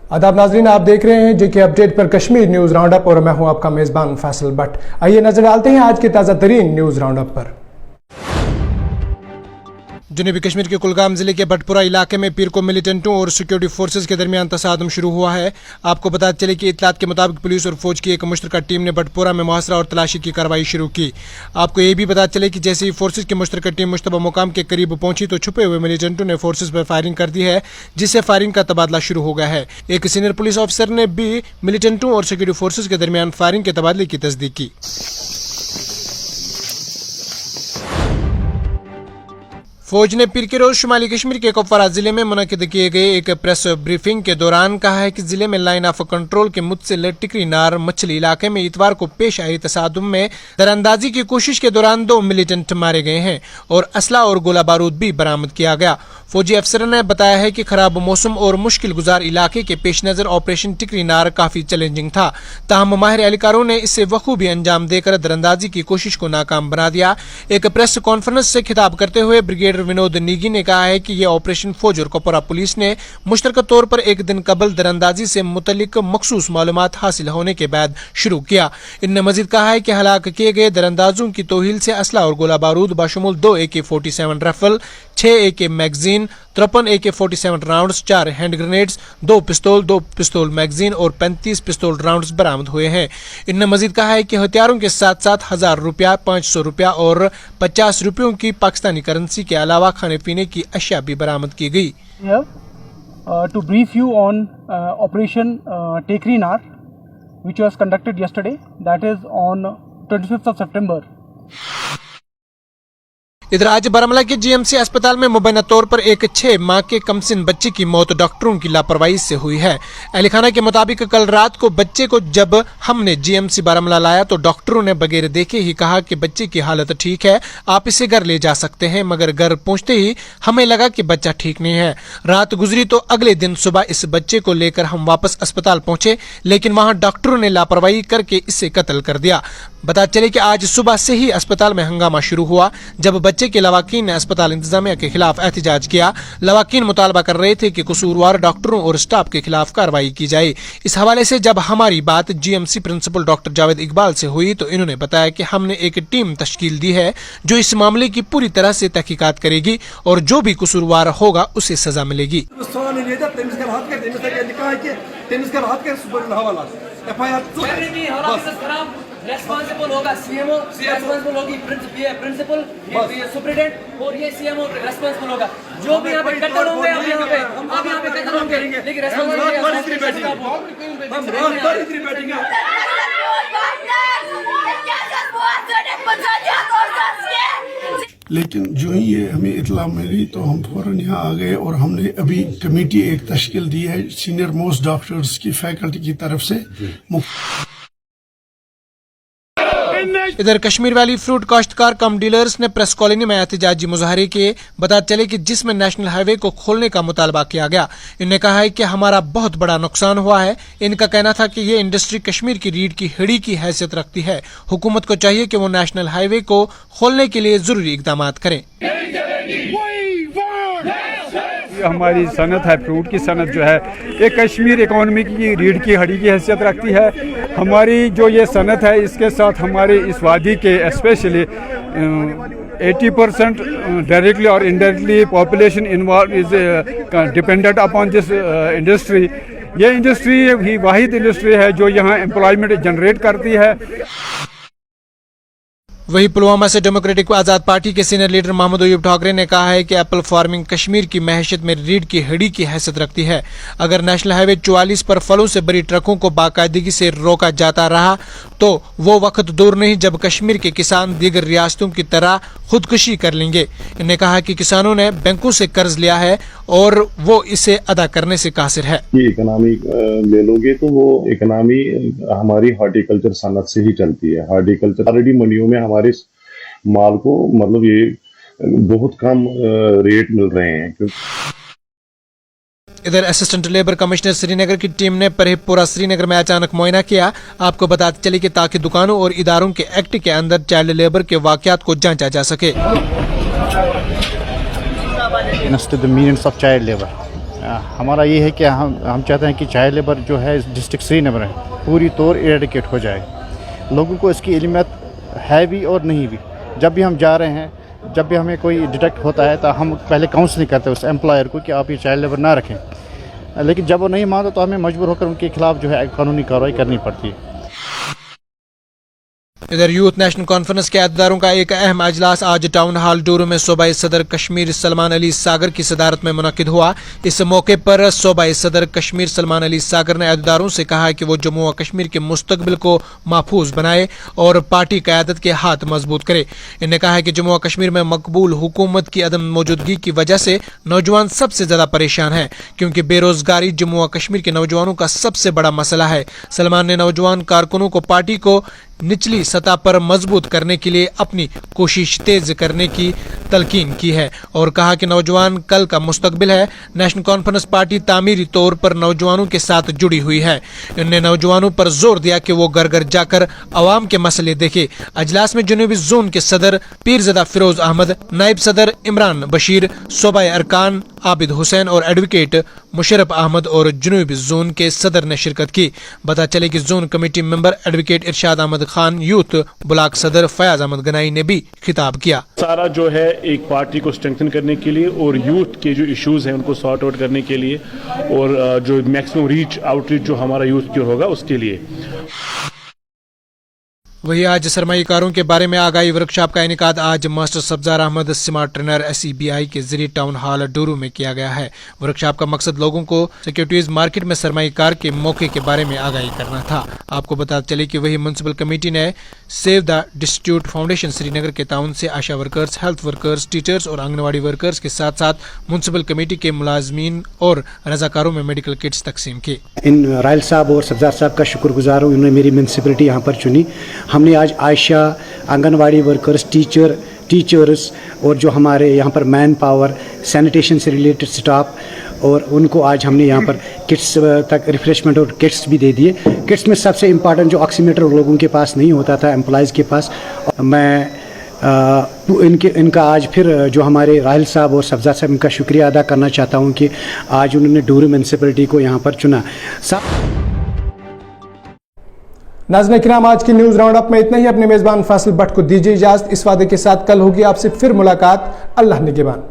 आदाब नाजरीन, आप देख रहे हैं जेके अपडेट पर कश्मीर न्यूज राउंड अप और मैं हूं आपका मेजबान फैसल भट्ट। आइए नजर डालते हैं आज के ताज़ा तरीन न्यूज राउंड अप पर। जनूबी कश्मीर के कुलगाम जिले के भटपुरा इलाके में पीर को मिलिटेंटों और सिक्योरिटी फोर्सेज के दरमियान तसादम शुरू हुआ है। आपको बता चले कि इत्तलात के मुताबिक पुलिस और फौज की एक मुश्तरका टीम ने भटपुरा में मुहासरा और तलाशी की कार्रवाई शुरू की। आपको ये भी पता चले कि जैसे ही फोर्सेज की मुश्तरका टीम मुश्तबा मुकाम के करीब पहुंची तो छुपे हुए मिलिटेंटों ने फोर्सेज पर फायरिंग कर दी है, जिससे फायरिंग का तबादला शुरू हो गया है। एक सीनियर पुलिस ऑफिसर ने भी मिलिटेंटों और सिक्योरिटी फोर्सेज के दरमियान फायरिंग के तबादले की तस्दीक की। फौज ने पीर के रोज शुमाली कश्मीर के कुपवारा जिले में मुनक्किद किए गए एक प्रेस ब्रीफिंग के दौरान कहा है कि जिले में लाइन ऑफ कंट्रोल के मुतसिल टिकरी नार मछली इलाके में इतवार को पेश आई तसादुम में दरअंदाजी की कोशिश के दौरान 2 मिलिटेंट मारे गए हैं और असला और गोला बारूद भी बरामद किया गया। फौजी अफसर ने बताया है कि खराब मौसम और मुश्किल गुजार इलाके के पेश नजर ऑपरेशन टिकरी नार काफी चैलेंजिंग था, ताहम माहिर एहलकारों ने इसे बखूबी अंजाम देकर दरअंदाजी की कोशिश को नाकाम बना दिया। एक प्रेस कॉन्फ्रेंस से खिताब करते हुए ब्रिगेडियर विनोद नीगी ने कहा है कि यह ऑपरेशन फौज और कुपवारा पुलिस ने मुश्तरका तौर पर एक दिन कबल दरअंदाजी से मुतल्लिक मखसूस मालूमात हासिल होने के बाद शुरू किया। इनने मजीद कहा है कि हलाक किए गए दरअंदाजों की तोहील से असला और गोला बारूद बाशमूल 2 AK-47 rifle, 6 AK magazine, 53 AK-47 rounds, 4 hand grenades, 2 पिस्तौल मैगजीन और 35 पिस्तौल राउंड्स बरामद हुए हैं। इनने मजीद कहा है कि हथियारों के साथ साथ 1000 रुपया, 500 रुपया और 50 रुपयों की पाकिस्तानी करेंसी के अलावा खाने पीने की अशिया भी बरामद की गई। To brief you on Operation Tekri Nar, which was conducted yesterday, that is on 25th of September. इधर आज बारामूला के GMC अस्पताल में मुबैना तौर पर एक 6 माह के कमसिन बच्चे की मौत डॉक्टरों की लापरवाही से हुई है। अहलखाना के मुताबिक कल रात को बच्चे को जब हमने GMC बारामूला लाया तो डॉक्टरों ने बगैर देखे ही कहा कि बच्चे की हालत ठीक है, आप इसे घर ले जा सकते हैं, मगर घर पहुंचते ही हमें लगा कि बच्चा ठीक नहीं है। रात गुजरी तो अगले दिन सुबह इस बच्चे को लेकर हम वापस अस्पताल पहुंचे, लेकिन वहां डॉक्टरों ने लापरवाही करके इसे कत्ल कर दिया। बता चले कि आज सुबह से ही अस्पताल में हंगामा शुरू हुआ जब बच्चे के लवाकीन ने अस्पताल इंतजामिया के खिलाफ एहतजाज किया। लवाकीन मुतालबा कर रहे थे कि कसूरवार डॉक्टरों और स्टाफ के खिलाफ कार्रवाई की जाए। इस हवाले से जब हमारी बात GMC principal doctor Javed Iqbal से हुई तो इन्होंने बताया कि हमने एक टीम तश्कील दी है जो इस मामले की पूरी तरह से तहकीकात करेगी और जो भी कसूरवार होगा उसे सजा मिलेगी। रेस्पॉन्सिबल होगा CMO, रेस्पॉन्सिबल होगी प्रिंसिपल, सुप्रिटेंडेंट और ये CMO रेस्पॉन्सिबल होगा। जो भी यहाँ पे कत्ल होंगे आप यहाँ पे कत्ल होंगे, लेकिन लेकिन जो ही ये हमें इतला मिली तो हम फौरन यहाँ आ गए और हमने अभी कमेटी एक तश्कील दी है सीनियर मोस्ट डॉक्टर्स की फैकल्टी की तरफ से। इधर कश्मीर वैली फ्रूट काश्तकार कम डीलर्स ने प्रेस कॉलोनी में एहतजाजी मुजाहरे किए। बता चले कि जिसमें नेशनल हाईवे को खोलने का मुतालबा किया गया। इन्होंने कहा है कि हमारा बहुत बड़ा नुकसान हुआ है। इनका कहना था कि ये इंडस्ट्री कश्मीर की रीढ़ की हड्डी की हैसियत रखती है। हुकूमत को चाहिए कि वो नेशनल हाईवे को खोलने के लिए जरूरी इकदाम करें। हमारी सनत है, फ्रूट की सनत जो है ये कश्मीर इकोनॉमी की रीढ़ की हड्डी की हैसियत रखती है। हमारी जो ये सनत है इसके साथ हमारे इस वादी के स्पेशली 80% डायरेक्टली और indirectly population involve is dependent upon this industry. ये इंडस्ट्री ही वाहिद इंडस्ट्री है जो यहाँ एम्प्लॉयमेंट जनरेट करती है। वही पुलवामा से डेमोक्रेटिक आजाद पार्टी के सीनियर लीडर मोहम्मद अयूब ठाकरे ने कहा है कि एप्पल फार्मिंग कश्मीर की मैशियत में रीढ़ की हड्डी की हैसियत रखती है। अगर नेशनल हाईवे 44 पर फलों से भरी ट्रकों को बाकायदगी से रोका जाता रहा तो वो वक्त दूर नहीं जब कश्मीर के किसान दीगर रियासतों की तरह खुदकुशी कर लेंगे। इन्होंने कहा कि किसानों ने बैंकों से कर्ज लिया है और वो इसे अदा करने से कासिर है। इकोनॉमी ले लोगे तो वो इकोनॉमी हमारी हॉर्टिकल्चर सनत से ही चलती है। हॉर्टिकल्चर ऑलरेडी मंडियों में हमारे माल को मतलब ये बहुत कम रेट मिल रहे हैं। इधर असिस्टेंट लेबर कमिश्नर श्रीनगर की टीम ने परिपूरा श्रीनगर में अचानक मुआयना किया। आपको बताते चले कि ताकि दुकानों और इदारों के एक्ट के अंदर चाइल्ड लेबर के वाकयात को जांचा जा सके। The meanings of child labor हमारा ये है कि हम चाहते हैं कि चाइल्ड लेबर जो है डिस्ट्रिक्ट श्रीनगर में पूरी तौर इरेडिकेट हो जाए। लोगों को इसकी इल्मियत है भी और नहीं भी। जब भी हम जा रहे हैं, जब भी हमें कोई डिटेक्ट होता है तो हम पहले काउंसलिंग करते हैं उस एम्प्लॉयर को कि आप ये चाइल्ड लेबर ना रखें, लेकिन जब वो नहीं मानता तो हमें मजबूर होकर उनके खिलाफ जो है कानूनी कार्रवाई करनी पड़ती है। इधर यूथ नेशनल कॉन्फ्रेंस के अहदेदारों का एक अहम अजलास आज टाउन हॉल डोरू में सूबाई सदर कश्मीर सलमान अली सागर की सदारत में मुनक्किद हुआ। इस मौके पर सूबाई सदर कश्मीर सलमान अली सागर ने अहदेदारों से कहा कि वो जम्मू व कश्मीर के मुस्तकबिल को महफूज बनाए और पार्टी क़यादत के हाथ मजबूत करे। इन्होंने कहा कि जम्मू व कश्मीर में मकबूल हुकूमत की अदम मौजूदगी की वजह से नौजवान सबसे ज्यादा परेशान है, क्योंकि बेरोजगारी जम्मू व कश्मीर के नौजवानों का सबसे बड़ा मसला है। सलमान ने नौजवान कारकुनों को पार्टी को निचली सतह पर मजबूत करने के लिए अपनी कोशिश तेज करने की तलकीन की है और कहा कि नौजवान कल का मुस्तकबिल है। नेशनल कॉन्फ्रेंस पार्टी तामीरी तौर पर नौजवानों के साथ जुड़ी हुई है। इन्होंने नौजवानों पर जोर दिया कि वो घर घर जाकर अवाम के मसले देखे। अजलास में जनूबी जोन के सदर पीरज़दा फिरोज अहमद, नायब सदर इमरान बशीर, सूबाई अरकान आबिद हुसैन और एडवोकेट मुशर्रफ अहमद और जनूबी जोन के सदर ने शिरकत की। पता चले कि जोन कमेटी मेंबर एडवोकेट इरशाद अहमद खान, यूथ ब्लॉक सदर फयाज अहमद गनाई ने भी खिताब किया। सारा जो है एक पार्टी को स्ट्रेंथन करने के लिए और यूथ के जो इश्यूज हैं उनको सॉर्ट आउट करने के लिए और जो मैक्सिमम रीच आउटरीच जो हमारा यूथ की होगा उसके लिए। वही आज सरमाईकारों के बारे में आगाही वर्कशॉप का इनेकाद आज master Sabzar Ahmad smart trainer SEBI के जरिए टाउन हॉल डोरू में किया गया है। वर्कशॉप का मकसद लोगों को सिक्योरिटीज मार्केट में सरमाईकार के मौके के बारे में आगाही करना था। आपको बता चले कि वही म्युनिसिपल कमेटी ने save the distribute foundation Srinagar के ताउन से आशा वर्कर्स, हेल्थ वर्कर्स, टीचर्स और आंगनवाड़ी वर्कर्स के साथ साथ म्युनिसिपल कमेटी के मुलाजमीन और रजाकारों में मेडिकल किट्स तकसीम की। इन रायल साहब और सब्जार साहब का शुक्रगुजार हूँ, उन्होंने मेरी म्यूनसिपलिटी यहाँ पर चुनी। हमने आज आयशा, आंगनवाड़ी वर्कर्स, टीचर्स और जो हमारे यहाँ पर मैन पावर, सैनिटेशन से रिलेटेड स्टाफ और उनको आज हमने यहाँ पर किट्स तक रिफ्रेशमेंट और किट्स भी दे दिए। किट्स में सबसे इम्पॉर्टेंट जो ऑक्सीमीटर लोगों के पास नहीं होता था, एम्प्लॉयज़ के पास, मैं इनका आज फिर जो हमारे राहिल साहब और सब्जार साहब, इनका शुक्रिया अदा करना चाहता हूँ कि आज उन्होंने डोरू म्यूनसिपलिटी को यहाँ पर चुना। नाज़रीन किराम, आज की न्यूज़ राउंड अप में इतना ही। अपने मेज़बान फासिल भट्ट को दीजिए इजाज़त, इस वादे के साथ कल होगी आपसे फिर मुलाकात। अल्लाह निगहबान।